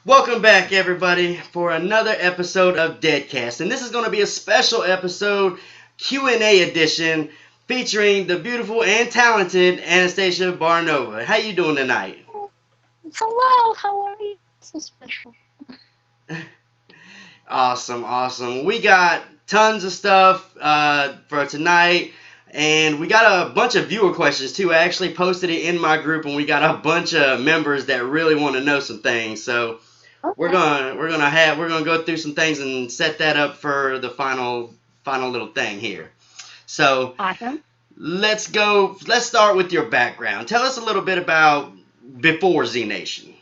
Welcome back, everybody, for another episode of Deadcast, and this is going to be a special episode, Q&A edition, featuring the beautiful and talented Anastasia Baranova. How you doing tonight? Hello, how are you? So special. Awesome, awesome. We got tons of stuff for tonight, and we got a bunch of viewer questions too. I actually posted it in my group, and we got a bunch of members that really want to know some things. So Okay. we're gonna go through some things and set that up for the final little thing here. So Awesome. let's go. Let's start with your background. Tell us a little bit about before Z Nation.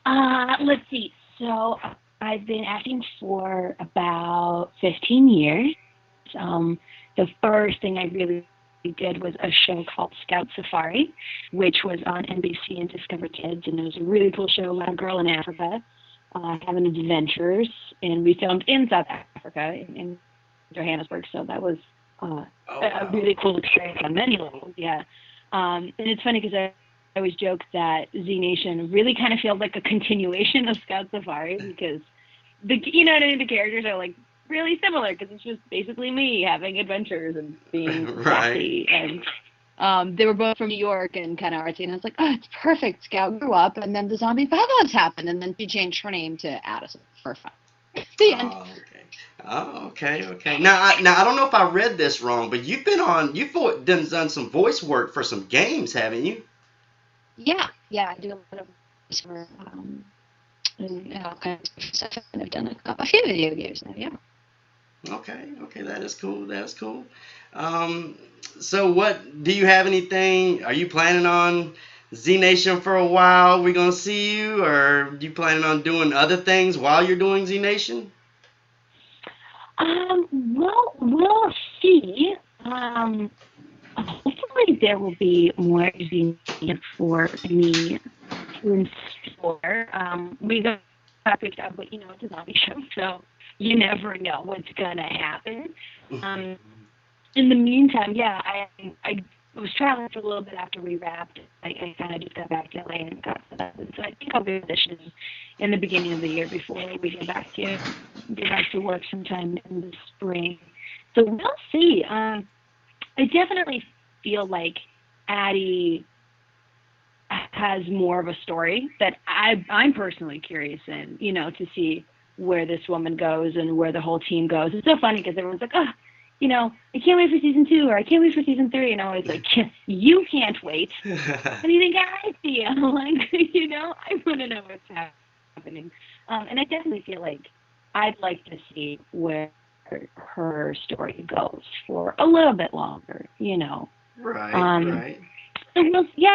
Let's see. So I've been acting for about 15 years. The first thing I really did was a show called Scout Safari, which was on NBC and Discover Kids, and it was a really cool show about a girl in Africa having adventures, and we filmed in South Africa in Johannesburg. So that was Oh a wow. really cool experience on many levels. Yeah. And it's funny because I always joke that Z Nation really kind of feels like a continuation of Scout Safari because you know what I mean, the characters are like really similar because it's just basically me having adventures and being Right. sassy and they were both from New York and kind of artsy, and I was like, oh, it's perfect. Scout grew up, and then the zombie apocalypse happened, and then she changed her name to Addison for fun. The end. Oh, okay. Oh, okay, okay. Now I don't know if I read this wrong, but you've done some voice work for some games, haven't you? Yeah, yeah, I do a lot of summer, and all kinds of stuff, and I've done a few video games now. Yeah. Okay, okay, that is cool. That's cool. Um, so what do you have anything? Are you planning on Z Nation for a while? We gonna see you, or you planning on doing other things while you're doing Z Nation? Well, we'll see. Hopefully there will be more easy for me in store. We got picked up, but it's a zombie show, so you never know what's gonna happen. Um, in the meantime, yeah, I was traveling for a little bit after we wrapped. I kind of just got back to LA and got settled. So I think I'll be auditioning in the beginning of the year before we get back to work sometime in the spring. So we'll see. I definitely feel like Addie has more of a story that I'm personally curious in, to see where this woman goes and where the whole team goes. It's so funny because everyone's like, oh, I can't wait for season 2 or I can't wait for season 3. And I'm always like, you can't wait. How do you think I feel? Like, I want to know what's happening. And I definitely feel like I'd like to see where her story goes for a little bit longer. Right, Um, right. so we'll see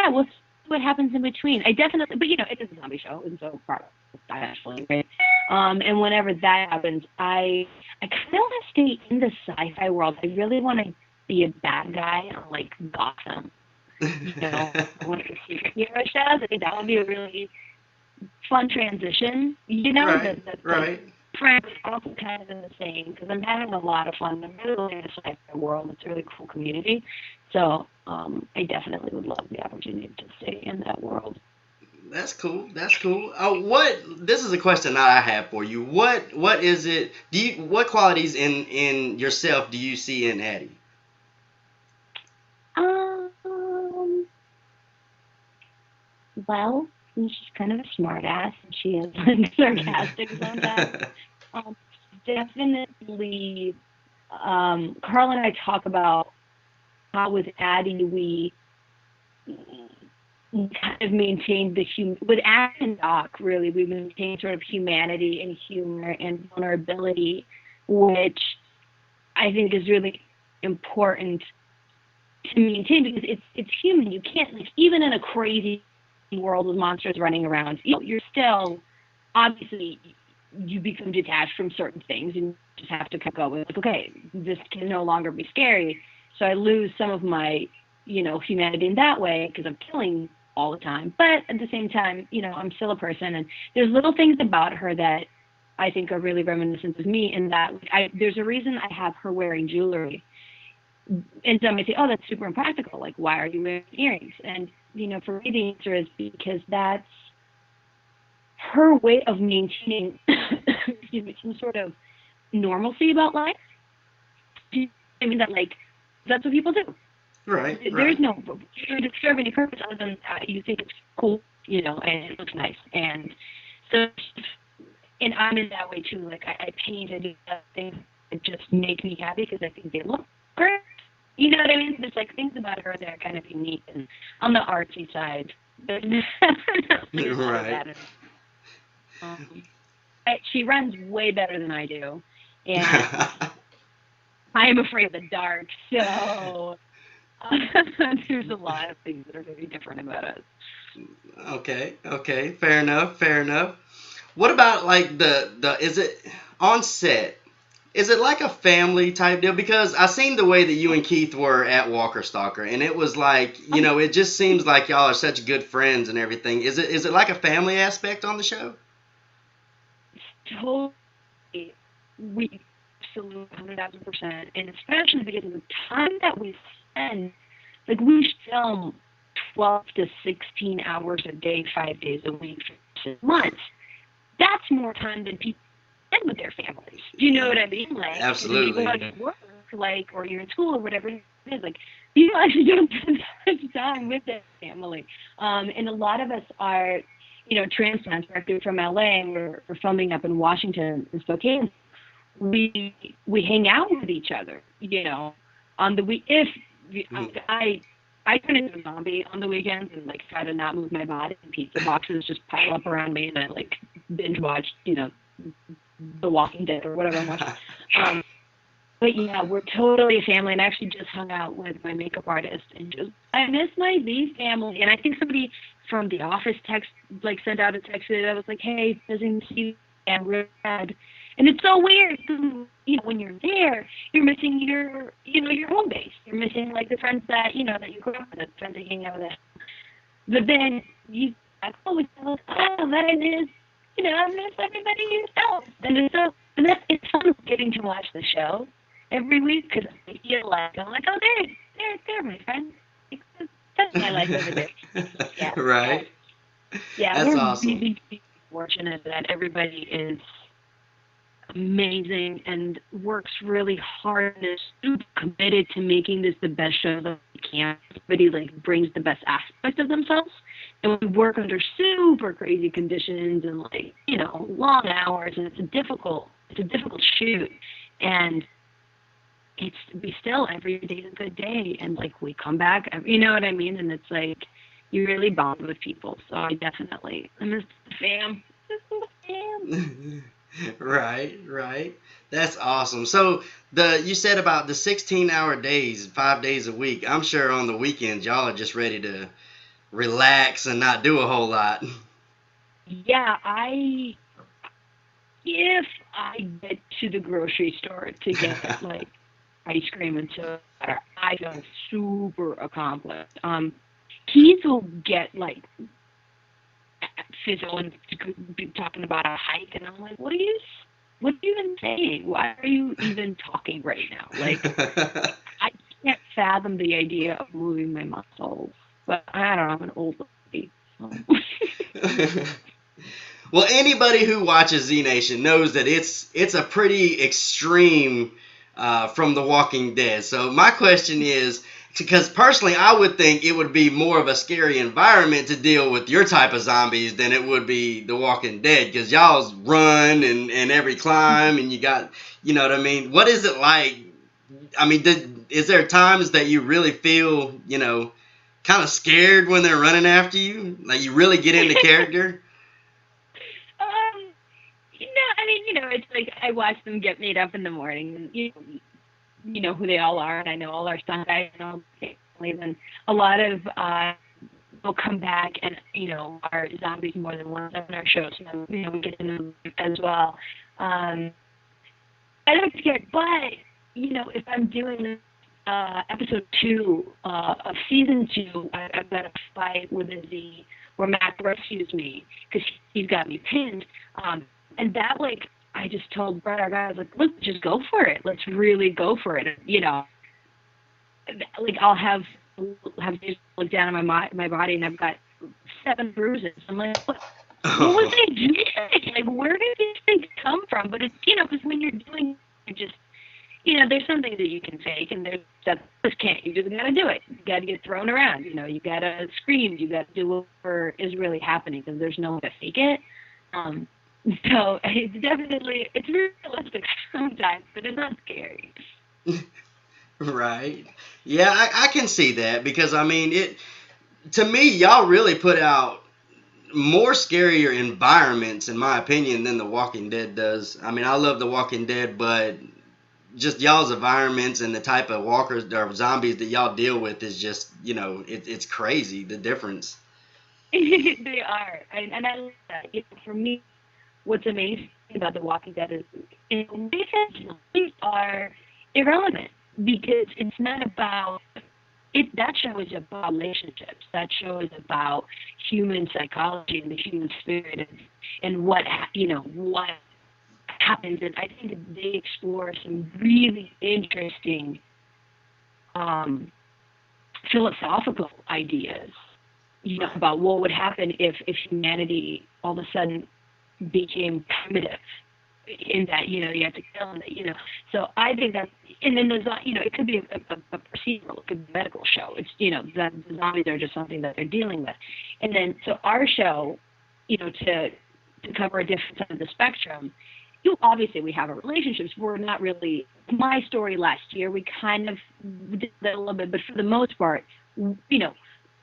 what happens in between. I definitely, but it is a zombie show, and so probably actually, right? And whenever that happens, I kind of want to stay in the sci-fi world. I really want to be a bad guy on like Gotham. One of the superhero shows. I think that would be a really fun transition. Right, The right. premise is also kind of in the same because I'm having a lot of fun. I'm really in the sci-fi world. It's a really cool community. So I definitely would love the opportunity to stay in that world. That's cool. That's cool. What? This is a question that I have for you. What is it? What qualities in yourself do you see in Addie? Um, well, she's kind of a smart ass and she is like sarcastic sometimes. Um, Definitely, Carl and I talk about how with Addie we kind of maintained with Addie and Doc really we maintained sort of humanity and humor and vulnerability, which I think is really important to maintain because it's human. You can't like even in a crazy world with monsters running around, you're still obviously you become detached from certain things and you just have to go with like, okay, this can no longer be scary. So I lose some of my, humanity in that way because I'm killing all the time. But at the same time, I'm still a person and there's little things about her that I think are really reminiscent of me in that there's a reason I have her wearing jewelry. And some may say, oh, that's super impractical. Like, why are you wearing earrings? And, for me, the answer is because that's her way of maintaining, excuse me, some sort of normalcy about life. I mean, that like that's what people do. Right, There's right. no, you don't serve any purpose other than you think it's cool, and it looks nice. And so, and I'm in that way too. Like I paint and do things that just make me happy because I think they look great. You know what I mean? There's like things about her that are kind of unique. And on the artsy side, there's nothing wrong with Right. that. Um, she runs way better than I do, and I am afraid of the dark. So there's a lot of things that are very different about us. Okay, okay, fair enough, fair enough. What about like the is it on set? Is it like a family type deal? Because I seen the way that you and Keith were at Walker Stalker, and it was like, Oh, it just seems like y'all are such good friends and everything. Is it like a family aspect on the show? totally. We absolutely 100,000%, and especially because of the time that we spend. Like we film 12 to 16 hours a day, 5 days a week for 6 months. That's more time than people spend with their families. Do you know what I mean? Like, because if you go out Absolutely. to work, like, or you're in school or whatever it is, like, people actually don't spend that much time with their family. And a lot of us are, transplants. We're from LA, and we're filming up in Washington and Spokane. We we hang out with each other, on the week. If Mhm. I turn into a zombie on the weekends and like try to not move my body, and pizza boxes just pile up around me, and I like binge watch, The Walking Dead or whatever I'm watching. Um, but yeah, we're totally a family, and I actually just hung out with my makeup artist, and just I miss my Z family. And I think somebody from the office sent out a text that was like, "Hey, doesn't see you and we're sad." And it's so weird because when you're there, you're missing your home base. You're missing like the friends that you grew up with, the friends that you hang out with. But then I always feel like, oh, that I I miss everybody else. And it's fun getting to watch the show every week because I feel like I'm like, oh, they're my friends. That's my life over there. Yeah, yeah, Right. yeah. That's We're awesome. really, really fortunate that everybody is amazing and works really hard and is super committed to making this the best show that we can. Everybody like brings the best aspect of themselves, and we work under super crazy conditions and like long hours, and it's a difficult shoot, and we still every day is a good day, and like we come back, you know what I mean, and it's like you really bond with people. So I miss the fam. Miss the fam. Right, right. That's awesome. So the you said about the 16-hour days, 5 days a week. I'm sure on the weekends y'all are just ready to relax and not do a whole lot. Yeah, if I get to the grocery store to get like ice cream and soda, I feel super accomplished. Keith will get like physical and be talking about a hike, and I'm like, what are you even saying? Why are you even talking right now? Like, I can't fathom the idea of moving my muscles, but I don't know. I'm an old lady. So. Well, anybody who watches Z Nation knows that it's a pretty extreme from The Walking Dead. So my question is, because personally, I would think it would be more of a scary environment to deal with your type of zombies than it would be The Walking Dead, because y'all's run and every climb, and you got, you know what I mean. What is it like? I mean, is there times that you really feel, kind of scared when they're running after you? Like you really get into character? um, I mean, it's like I watch them get made up in the morning, and you know who they all are, and I know all our stunt guys and all the families, and a lot of will come back and are zombies more than once on our shows, and we get to know them as well. Um, I don't get scared, but if I'm doing episode 2 of season 2, I've got a fight with a Z where Matt rescues me because he's got me pinned, and that like I just told Brett, our guy, I was like, let's just go for it. Let's really go for it. Like I'll have to look down at my body, and I've got 7 bruises. I'm like, what? what was I doing? Like, where did these things come from? But it's, because when you're doing, you're just, there's some things that you can fake, and there's stuff you just can't. You just gotta do it. You gotta get thrown around. You gotta scream. You gotta do whatever is really happening because there's no way to fake it. Um, so it's realistic sometimes, but it's not scary. Right. Yeah, I can see that because I mean it. To me, y'all really put out more scarier environments, in my opinion, than The Walking Dead does. I mean, I love The Walking Dead, but just y'all's environments and the type of walkers or zombies that y'all deal with is just, it's crazy the difference. They are, and I love that. For me, what's amazing about The Walking Dead is, these zombies are irrelevant because it's not about it. That show is about relationships. That show is about human psychology and the human spirit, and what happens. And I think that they explore some really interesting um, philosophical ideas, Right. about what would happen if humanity all of a sudden became primitive in that, you have to kill them, so I think that, and then there's, it could be a procedural, it could be a medical show. It's, that the zombies are just something that they're dealing with. And then so our show, to cover a different side of the spectrum, obviously we have our relationships. We're not really, my story last year, we kind of did that a little bit, but for the most part,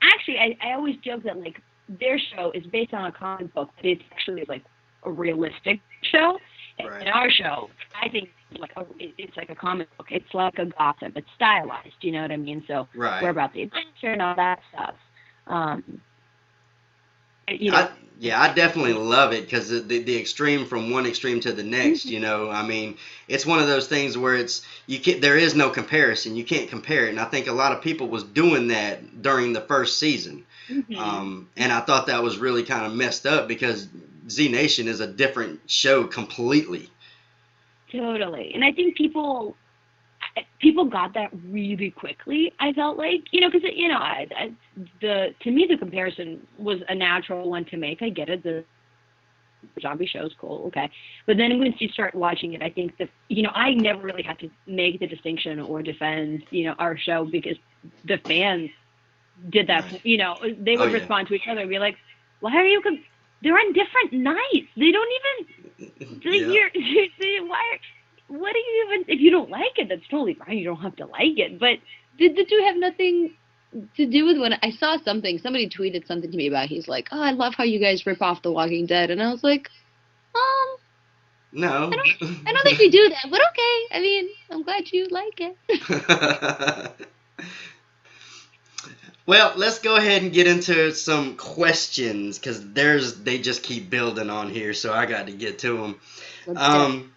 actually, I always joke that, like, their show is based on a comic book, but it's actually like a realistic show. Right. And our show, I think, it's like a comic book. It's like a Gotham. It's stylized. You know what I mean? So we're Right. about the adventure and all that stuff. Um, you know, I yeah, I definitely love it because the extreme from one extreme to the next. I mean, it's one of those things where you can't there is no comparison. You can't compare it, and I think a lot of people was doing that during the first season, mm-hmm. and I thought that was really kind of messed up because Z Nation is a different show completely. Totally. And I think people got that really quickly. I felt like, because the to me the comparison was a natural one to make. I get it. The zombie show's cool, okay. But then once you start watching it, I think that, I never really had to make the distinction or defend, our show because the fans did that. Right. They Oh would yeah. respond to each other and be like, "Why are you? They're on different nights. They don't even. Yeah. You're why? What do you even? If you don't like it, that's totally fine. You don't have to like it. But Did the two have nothing to do with when I saw something? Somebody tweeted something to me about. He's like, "Oh, I love how you guys rip off The Walking Dead," and I was like, um, I No. don't, I don't think we do that, but okay. I mean, I'm glad you like it. Well, let's go ahead and get into some questions because they just keep building on here, so I got to get to them. Let's do it. Um,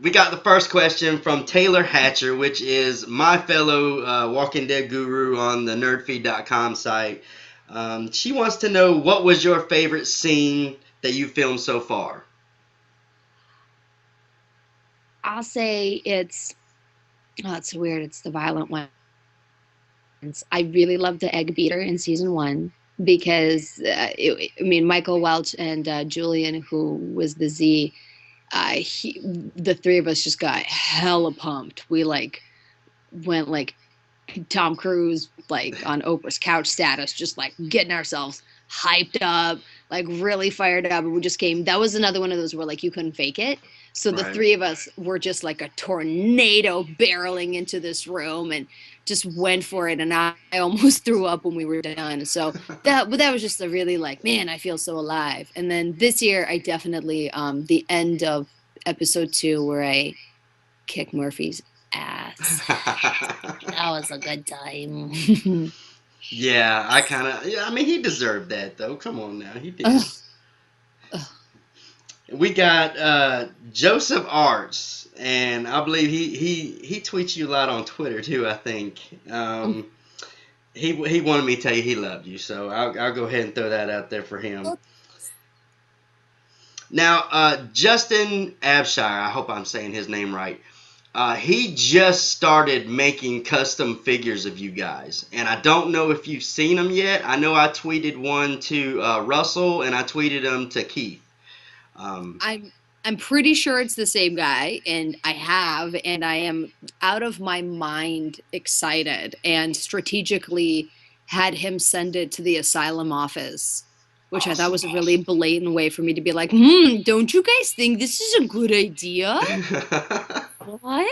we got the first question from Taylor Hatcher, which is my fellow Walking Dead guru on the nerdfeed.com site. She wants to know what was your favorite scene that you filmed so far. I'll say it's. Oh, it's weird. It's the violent one. I really loved the egg beater in season one because I mean Michael Welch and Julian, who was the Z, the three of us just got hella pumped. We like went like Tom Cruise like on Oprah's couch status, just like getting ourselves hyped up, like really fired up. And we just came. That was another one of those where like you couldn't fake it. So the Right. three of us were just like a tornado barreling into this room and just went for it. And I almost threw up when we were done. So that was just a really like, man, I feel so alive. And then this year, I definitely the end of episode 2 where I kick Murphy's ass. That was a good time. Yeah, I kind of. Yeah, I mean, he deserved that though. Come on now, he did. Ugh, ugh. We got Joseph Arts, and I believe he tweets you a lot on Twitter too. I think he wanted me to tell you he loved you, so I'll go ahead and throw that out there for him. Now, Justin Abshire, I hope I'm saying his name right. He just started making custom figures of you guys, and I don't know if you've seen them yet. I know I tweeted one to Russell, and I tweeted them to Keith. Um, I'm pretty sure it's the same guy, and I am out of my mind excited and strategically had him send it to the asylum office, which I thought awesome. was a really blatant way for me to be like, don't you guys think this is a good idea? What?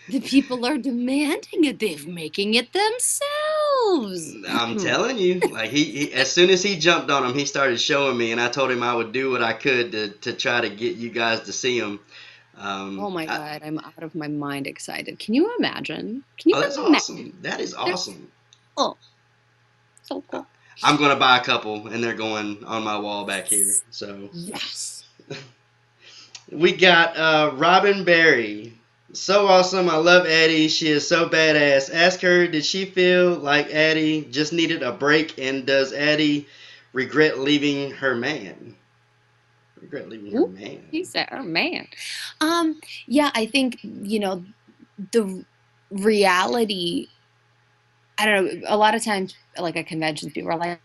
The people are demanding it. They're making it themselves. I'm telling you, like he, as soon as he jumped on him, he started showing me, and I told him I would do what I could to try to get you guys to see him. Oh my I, God, I'm out of my mind excited. Can you imagine? Can you oh, that's imagine? awesome. That is They're awesome. cool. So cool. I'm gonna buy a couple, and they're going on my wall back here. So Yes. we got Robin Berry. So awesome. I love Addie. She is so badass. Ask her, did she feel like Addie just needed a break, and does Addie regret leaving her man? Regret leaving her Ooh, man. he said, "Oh man." Yeah, I think, the reality, I don't know, a lot of times, like at conventions, people are like,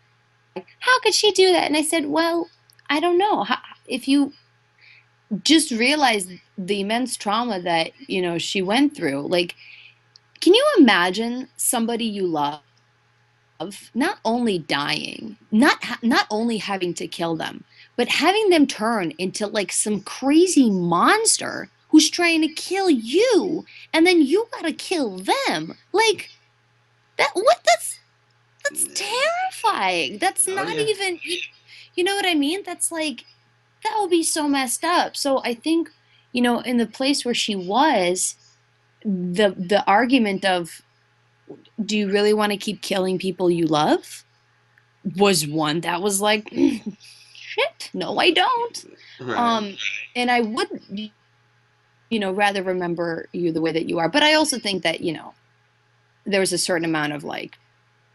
how could she do that? And I said, well, I don't know. If you just realize the immense trauma that, she went through, like, can you imagine somebody you love not only dying, not only having to kill them, but having them turn into like some crazy monster who's trying to kill you, and then you gotta kill them? Like that. What? That's terrifying. That's Oh not yeah. even. You know what I mean? That's like that would be so messed up. So I think, in the place where she was, the argument of, do you really want to keep killing people you love, was one that was like, shit, no, I don't. Right. Um, and I would, rather remember you the way that you are. But I also think that, there was a certain amount of like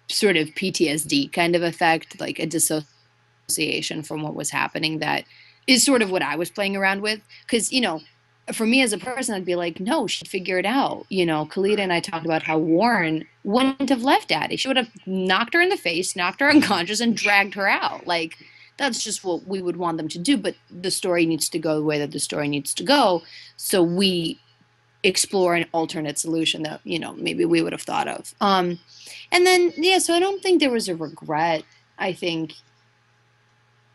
sort of PTSD kind of effect, like a dissociation from what was happening, that is sort of what I was playing around with. Because, for me as a person, I'd be like, no, she'd figure it out. Kalita and I talked about how Warren wouldn't have left Addie. She would have knocked her in the face, knocked her unconscious, and dragged her out. Like, that's just what we would want them to do. But the story needs to go the way that the story needs to go. So we explore an alternate solution that, maybe we would have thought of. And then, yeah, so I don't think there was a regret. I think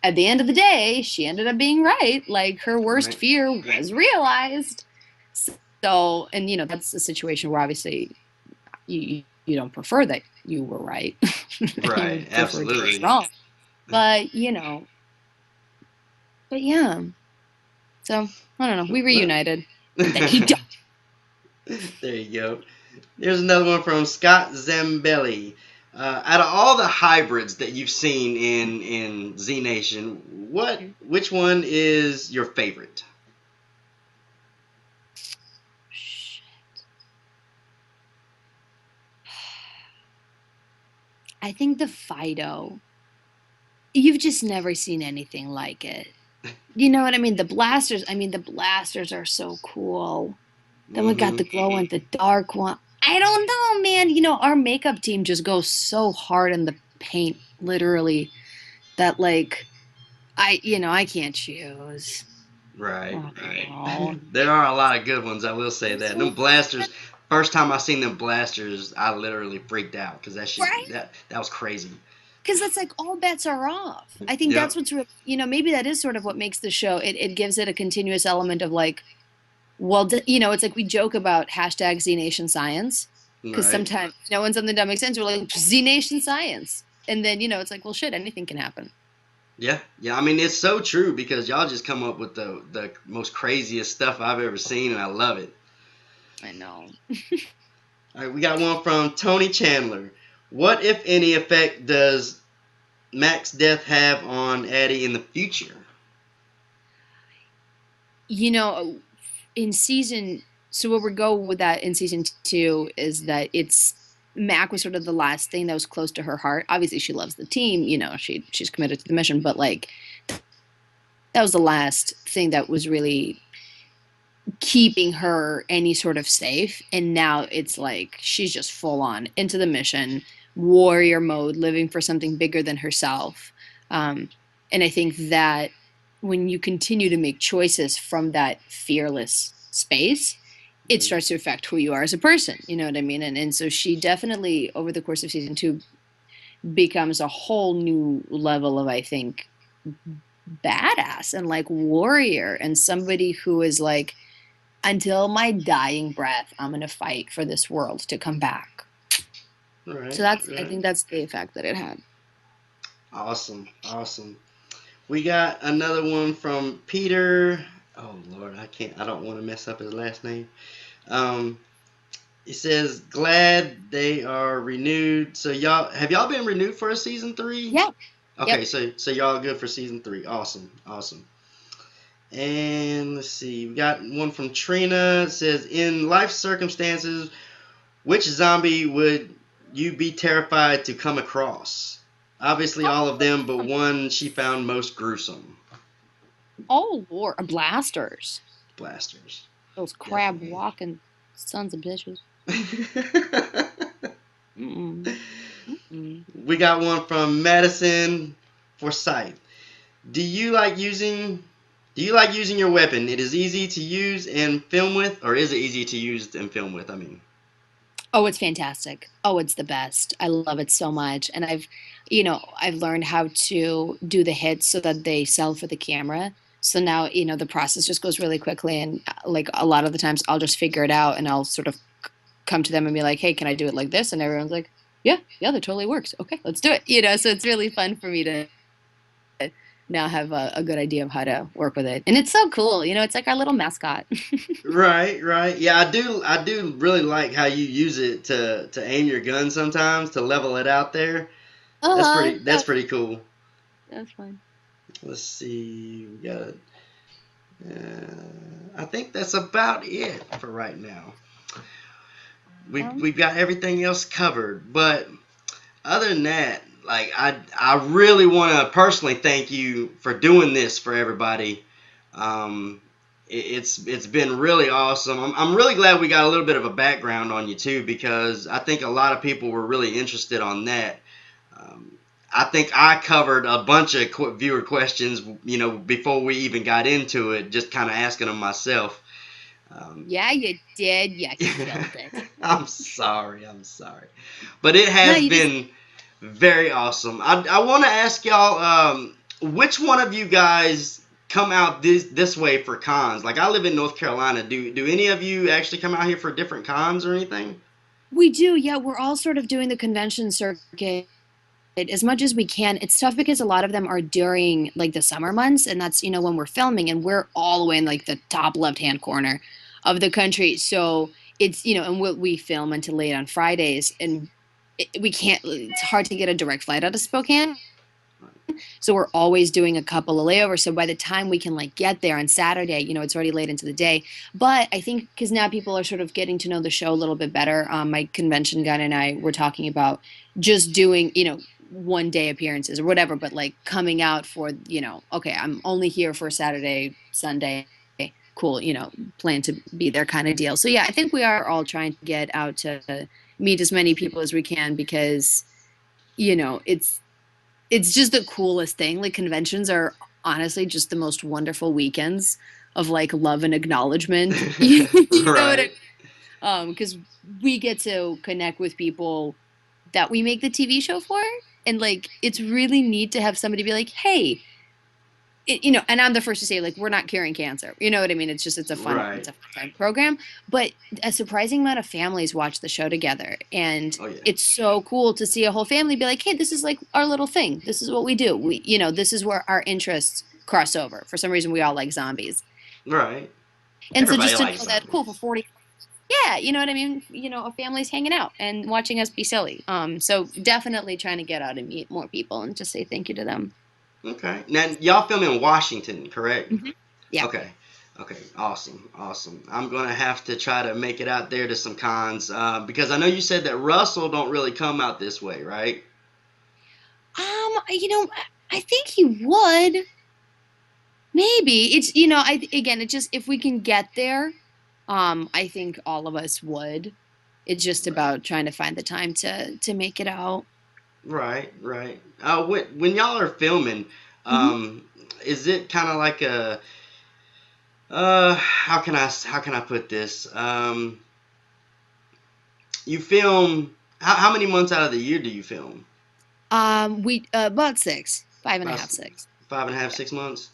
at the end of the day, she ended up being right. Like, her worst Right. fear was realized. So, and that's a situation where obviously you don't prefer that you were right. You Right. prefer to be Absolutely. wrong. But, but yeah. So, I don't know. We Well, reunited. And then he died. there you go. There's another one from Scott Zambelli. Out of all the hybrids that you've seen in Z Nation, which one is your favorite? I think the Fido. You've just never seen anything like it. You know what I mean? The blasters are so cool. Then we got Hmm. the glow in the dark one. I don't know, man. Our makeup team just goes so hard in the paint, literally, that like I can't choose. Right, right. Oh, There are a lot of good ones, I will say that. Them blasters, first time I seen them blasters, I literally freaked out because that shit, right? that was crazy. Because that's like all bets are off. I think Yep. that's what's really, maybe that is sort of what makes the show. It gives it a continuous element of like, well, it's like we joke about hashtag Z Nation Science, because Right. sometimes when something doesn't make sense, we're like Z Nation Science, and then it's like, well, shit, anything can happen. Yeah, yeah. I mean, it's so true because y'all just come up with the most craziest stuff I've ever seen, and I love it. I know. All right, we got one from Tony Chandler. What, if any, effect does Mac's death have on Addie in the future? In season, so where we go with that in season 2 is that it's Mac was sort of the last thing that was close to her heart. Obviously, she loves the team. She's committed to the mission, but like that was the last thing that was really keeping her any sort of safe. And now it's like she's just full on into the mission, warrior mode, living for something bigger than herself. Um, and I think that when you continue to make choices from that fearless space, it Mm. starts to affect who you are as a person. You know what I mean? And so she definitely, over the course of season two, becomes a whole new level of, I think, badass and like warrior and somebody who is like, until my dying breath, I'm going to fight for this world to come back. So Right, that's, I right. think that's the effect that it had. Awesome, awesome. We got another one from Peter. Oh Lord, I don't want to mess up his last name. Um, it says glad they are renewed. So y'all have y'all been renewed for a season three? Yeah. Okay, Yep. so y'all good for season three. Awesome, awesome. And let's see, we got one from Trina. It says in life circumstances, which zombie would you be terrified to come across? Obviously, all of them, but one she found most gruesome. Oh, Lord. Blasters. Blasters. Those crab Definitely. walking sons of bitches. Mm-mm. Mm-mm. We got one from Madison Forsyth. Do you like using do you like using your weapon? It is easy to use and film with, or is it easy to use and film with? I mean, Oh, it's fantastic. Oh, it's the best. I love it so much. And I've learned how to do the hits so that they sell for the camera. So now, the process just goes really quickly. And like a lot of the times I'll just figure it out and I'll sort of come to them and be like, hey, can I do it like this? And everyone's like, yeah, yeah, that totally works. Okay, let's do it. So it's really fun for me to now have a good idea of how to work with it. And it's so cool. It's like our little mascot. right, right. Yeah, I do really like how you use it to aim your gun sometimes to level it out there. Uh-huh. That's pretty cool. That's fun. Let's see. We got I think that's about it for right now. We've got everything else covered, but other than that, like I really want to personally thank you for doing this for everybody. Um, it's been really awesome. I'm really glad we got a little bit of a background on you too, because I think a lot of people were really interested on that. Um, I think I covered a bunch of viewer questions, before we even got into it, just kind of asking them myself. Um, Yeah, you did. You killed it. I'm sorry. I'm sorry. But it No, has you just been very awesome. I want to ask y'all, which one of you guys come out this way for cons? Like I live in North Carolina. Do any of you actually come out here for different cons or anything? we do. Yeah, we're all sort of doing the convention circuit as much as we can. It's tough because a lot of them are during like the summer months, and that's when we're filming, and we're all the way in like the top left-hand corner of the country. So it's and we film until late on Fridays, and we can't. It's hard to get a direct flight out of Spokane. So we're always doing a couple of layovers. So by the time we can like get there on Saturday, it's already late into the day. But I think because now people are sort of getting to know the show a little bit better. My convention guy and I were talking about just doing, one day appearances or whatever, but like coming out for, okay, I'm only here for Saturday, Sunday. Cool, plan to be there kind of deal. So yeah, I think we are all trying to get out to meet as many people as we can because, it's just the coolest thing. Like conventions are honestly just the most wonderful weekends of like love and acknowledgement. You know what I Right. because we get to connect with people that we make the TV show for. And like it's really neat to have somebody be like, hey, and I'm the first to say, like, we're not curing cancer. You know what I mean? It's a fun, Right. it's a fun program. But a surprising amount of families watch the show together. And Oh yeah. it's so cool to see a whole family be like, hey, this is like our little thing. This is what we do. This is where our interests cross over. For some reason, we all like zombies. Right. And so Everybody just to likes know that, cool, for zombies. 40, yeah, you know what I mean? A family's hanging out and watching us be silly. So definitely trying to get out and meet more people and just say thank you to them. Okay. Now y'all film in Washington, correct? Hmm. Yeah. Okay. Okay. Awesome. Awesome. I'm gonna have to try to make it out there to some cons, because I know you said that Russell don't really come out this way, right? I think he would. Maybe it's again it just if we can get there, I think all of us would. It's just Right. about trying to find the time to make it out. Right, right. When y'all are filming, Hmm. is it kind of like a how can I put this? You film how many months out of the year do you film? We about six, five and a About half, six. 5.5, Yeah, 6 months.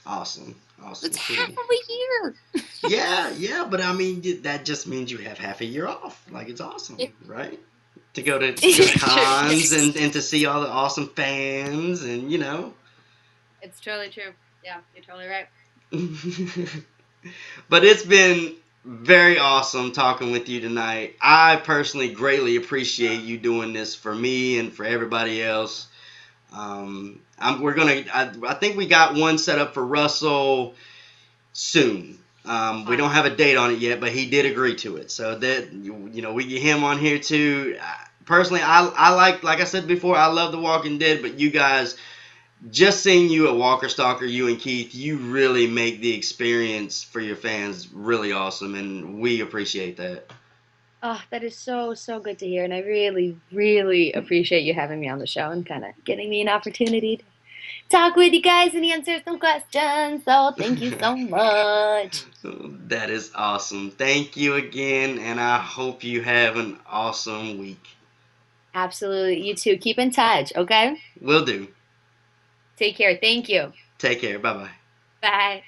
Awesome, that's awesome, half cool. of a year. Yeah, yeah, but I mean that just means you have half a year off. Like it's awesome, right? To go to It's true. cons and to see all the awesome fans and It's totally true. Yeah, you're totally right. But it's been very awesome talking with you tonight. I personally greatly appreciate you doing this for me and for everybody else. I think we got one set up for Russell soon. We don't have a date on it yet, but he did agree to it. So that we get him on here too. Personally, I like I said before, I love The Walking Dead, but you guys, just seeing you at Walker Stalker, you and Keith, you really make the experience for your fans really awesome, and we appreciate that. Oh, that is so, so good to hear. And I really, really appreciate you having me on the show and kind of getting me an opportunity to talk with you guys and answer some questions. So thank you so much. That is awesome. Thank you again, and I hope you have an awesome week. Absolutely. You too. Keep in touch, okay? Will do. Take care. Thank you. Take care. Bye bye. Bye.